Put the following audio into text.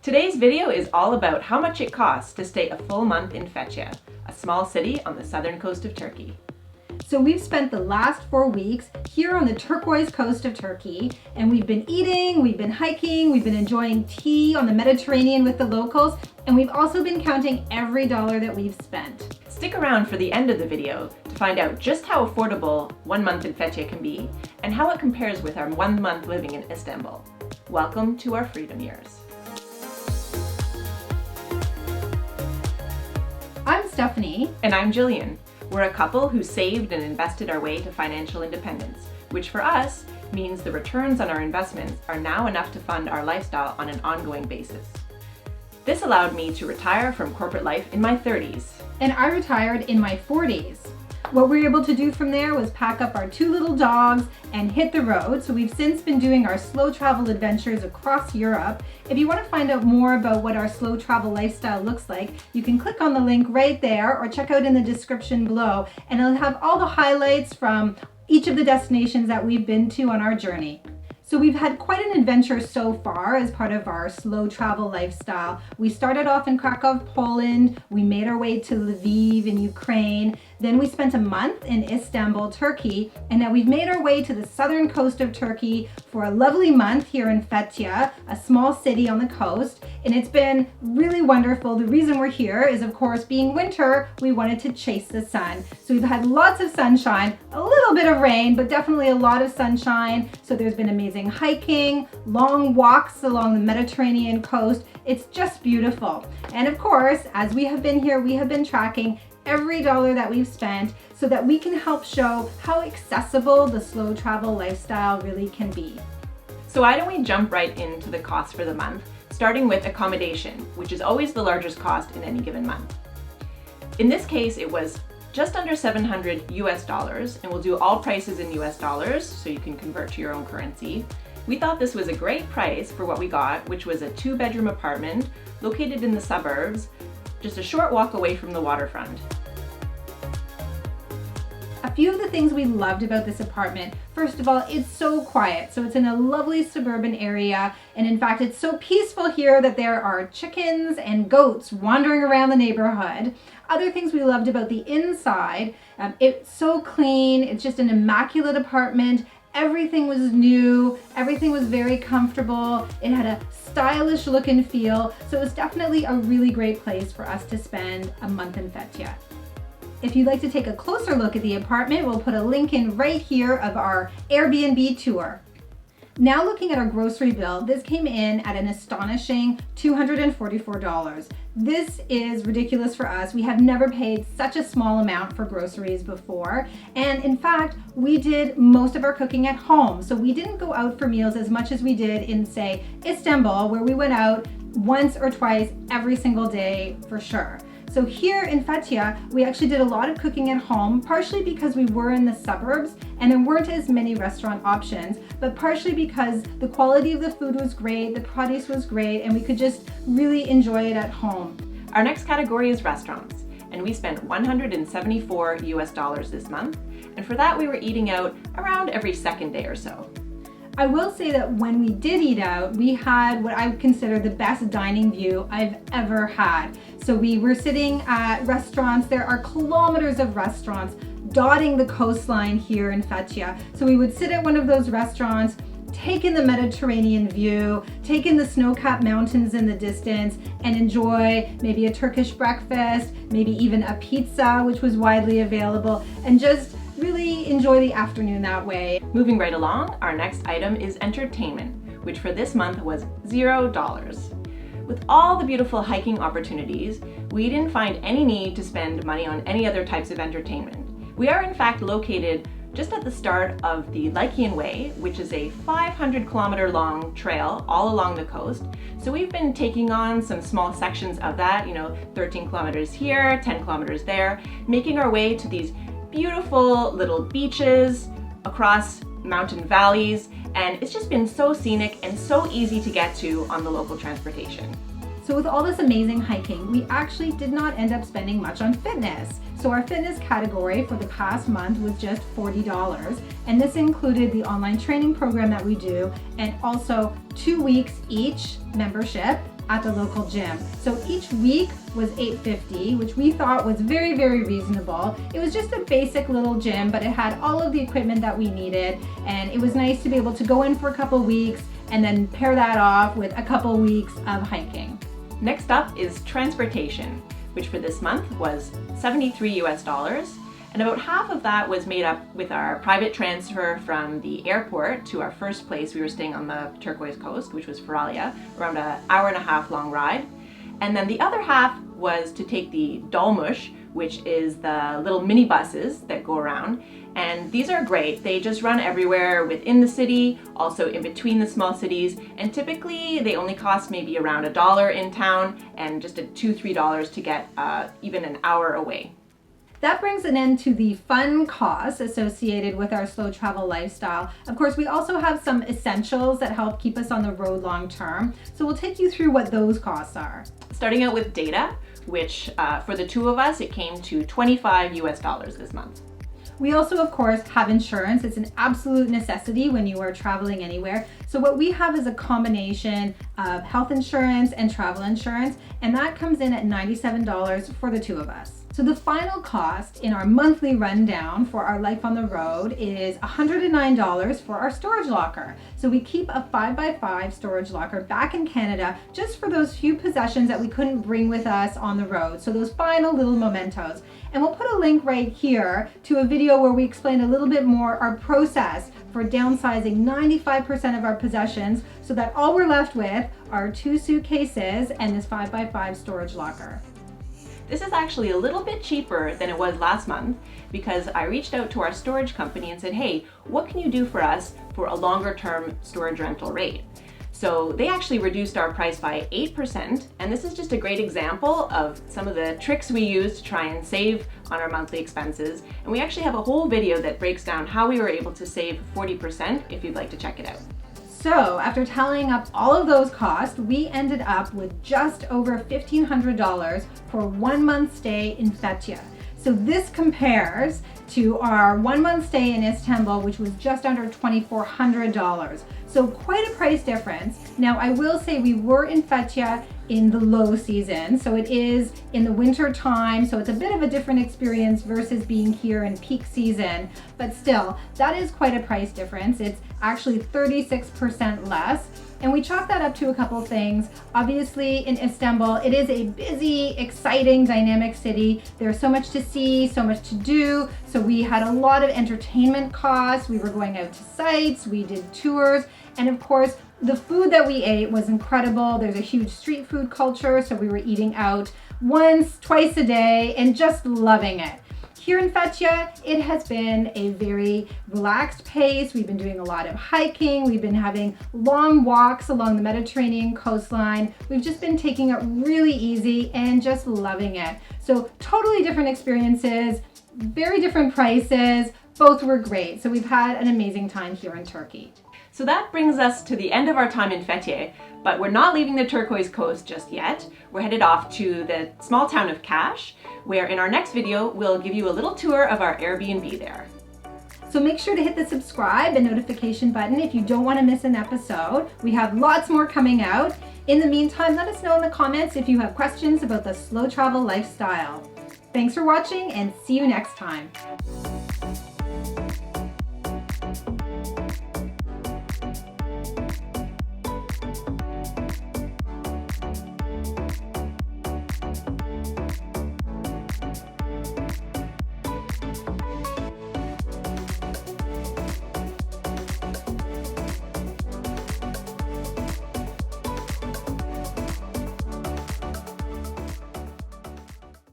Today's video is all about how much it costs to stay a full month in Fethiye, a small city on the southern coast of Turkey. So we've spent the last 4 weeks here on the Turquoise Coast of Turkey, and we've been eating, we've been hiking, we've been enjoying tea on the Mediterranean with the locals, and we've also been counting every dollar that we've spent. Stick around for the end of the video to find out just how affordable 1 month in Fethiye can be and how it compares with our 1 month living in Istanbul. Welcome to our freedom years. I'm Stephanie. And I'm Gillian. We're a couple who saved and invested our way to financial independence, which for us means the returns on our investments are now enough to fund our lifestyle on an ongoing basis. This allowed me to retire from corporate life in my 30s. And I retired in my 40s. What we were able to do from there was pack up our 2 little dogs and hit the road. So we've since been doing our slow travel adventures across Europe. If you want to find out more about what our slow travel lifestyle looks like, you can click on the link right there or check out in the description below, and it'll have all the highlights from each of the destinations that we've been to on our journey. So we've had quite an adventure so far as part of our slow travel lifestyle. We started off in Krakow, Poland. We made our way to Lviv in Ukraine. Then we spent a month in Istanbul, Turkey. And now we've made our way to the southern coast of Turkey for a lovely month here in Fethiye, a small city on the coast. And it's been really wonderful. The reason we're here is, of course, being winter, we wanted to chase the sun. So we've had lots of sunshine, a little bit of rain, but definitely a lot of sunshine. So there's been amazing hiking, long walks along the Mediterranean coast. It's just beautiful. And of course, as we have been here, we have been tracking every dollar that we've spent so that we can help show how accessible the slow travel lifestyle really can be. So why don't we jump right into the cost for the month, starting with accommodation, which is always the largest cost in any given month. In this case, it was just under $700 US, and we'll do all prices in US dollars so you can convert to your own currency. We thought this was a great price for what we got, which was a 2-bedroom apartment located in the suburbs, just a short walk away from the waterfront. A few of the things we loved about this apartment, first of all, it's so quiet. So it's in a lovely suburban area. And in fact, it's so peaceful here that there are chickens and goats wandering around the neighborhood. Other things we loved about the inside, it's so clean. It's just an immaculate apartment. Everything was new, everything was very comfortable. It had a stylish look and feel. So it was definitely a really great place for us to spend a month in Fethiye. If you'd like to take a closer look at the apartment, we'll put a link in right here of our Airbnb tour. Now looking at our grocery bill, this came in at an astonishing $244. This is ridiculous for us. We have never paid such a small amount for groceries before. And in fact, we did most of our cooking at home. So we didn't go out for meals as much as we did in, say, Istanbul, where we went out once or twice every single day for sure. So here in Fethiye, we actually did a lot of cooking at home, partially because we were in the suburbs and there weren't as many restaurant options, but partially because the quality of the food was great, the produce was great, and we could just really enjoy it at home. Our next category is restaurants, and we spent $174 US this month, and for that we were eating out around every second day or so. I will say that when we did eat out, we had what I would consider the best dining view I've ever had. So we were sitting at restaurants. There are kilometers of restaurants dotting the coastline here in Fethiye. So we would sit at one of those restaurants, take in the Mediterranean view, take in the snow-capped mountains in the distance, and enjoy maybe a Turkish breakfast, maybe even a pizza, which was widely available, and just really enjoy the afternoon that way. Moving right along, our next item is entertainment, which for this month was $0. With all the beautiful hiking opportunities, we didn't find any need to spend money on any other types of entertainment. We are in fact located just at the start of the Lycian Way, which is a 500-kilometer long trail all along the coast. So we've been taking on some small sections of that, 13 kilometers here, 10 kilometers there, making our way to these beautiful little beaches across mountain valleys, and it's just been so scenic and so easy to get to on the local transportation. So with all this amazing hiking, we actually did not end up spending much on fitness. So our fitness category for the past month was just $40, and this included the online training program that we do, and also 2 weeks each membership at the local gym. So each week was $8.50, which we thought was very, very reasonable. It was just a basic little gym, but it had all of the equipment that we needed, and it was nice to be able to go in for a couple weeks and then pair that off with a couple weeks of hiking. Next up is transportation, which for this month was $73 and about half of that was made up with our private transfer from the airport to our first place. We were staying on the Turquoise Coast, which was Fethiye, around an hour and a half long ride. And then the other half was to take the dolmuş, which is the little mini buses that go around. And these are great. They just run everywhere within the city, also in between the small cities. And typically they only cost maybe around $1 in town and just $2-3 to get even an hour away. That brings an end to the fun costs associated with our slow travel lifestyle. Of course, we also have some essentials that help keep us on the road long term. So we'll take you through what those costs are. Starting out with data, which for the two of us, it came to $25 this month. We also, of course, have insurance. It's an absolute necessity when you are traveling anywhere. So what we have is a combination of health insurance and travel insurance, and that comes in at $97 for the two of us. So the final cost in our monthly rundown for our life on the road is $109 for our storage locker. So we keep a 5x5 storage locker back in Canada just for those few possessions that we couldn't bring with us on the road. So those final little mementos. And we'll put a link right here to a video where we explain a little bit more our process for downsizing 95% of our possessions so that all we're left with are 2 suitcases and this 5x5 storage locker. This is actually a little bit cheaper than it was last month because I reached out to our storage company and said, hey, what can you do for us for a longer term storage rental rate? So they actually reduced our price by 8%, and this is just a great example of some of the tricks we use to try and save on our monthly expenses. And we actually have a whole video that breaks down how we were able to save 40% if you'd like to check it out. So after tallying up all of those costs, we ended up with just over $1,500 for 1 month stay in Fethiye. So this compares to our 1 month stay in Istanbul, which was just under $2,400. So quite a price difference. Now I will say we were in Fethiye in the low season, so it is in the winter time, so it's a bit of a different experience versus being here in peak season, but still, that is quite a price difference. It's actually 36% less. And we chalk that up to a couple things. Obviously in Istanbul, it is a busy, exciting, dynamic city. There's so much to see, so much to do. So we had a lot of entertainment costs. We were going out to sites, we did tours, and of course, the food that we ate was incredible. There's a huge street food culture, so we were eating out once, twice a day, and just loving it. Here in Fethiye, it has been a very relaxed pace. We've been doing a lot of hiking. We've been having long walks along the Mediterranean coastline. We've just been taking it really easy and just loving it. So totally different experiences, very different prices. Both were great. So we've had an amazing time here in Turkey. So that brings us to the end of our time in Fethiye, but we're not leaving the Turquoise Coast just yet. We're headed off to the small town of Kaş, where in our next video, we'll give you a little tour of our Airbnb there. So make sure to hit the subscribe and notification button if you don't want to miss an episode. We have lots more coming out. In the meantime, let us know in the comments if you have questions about the slow travel lifestyle. Thanks for watching and see you next time.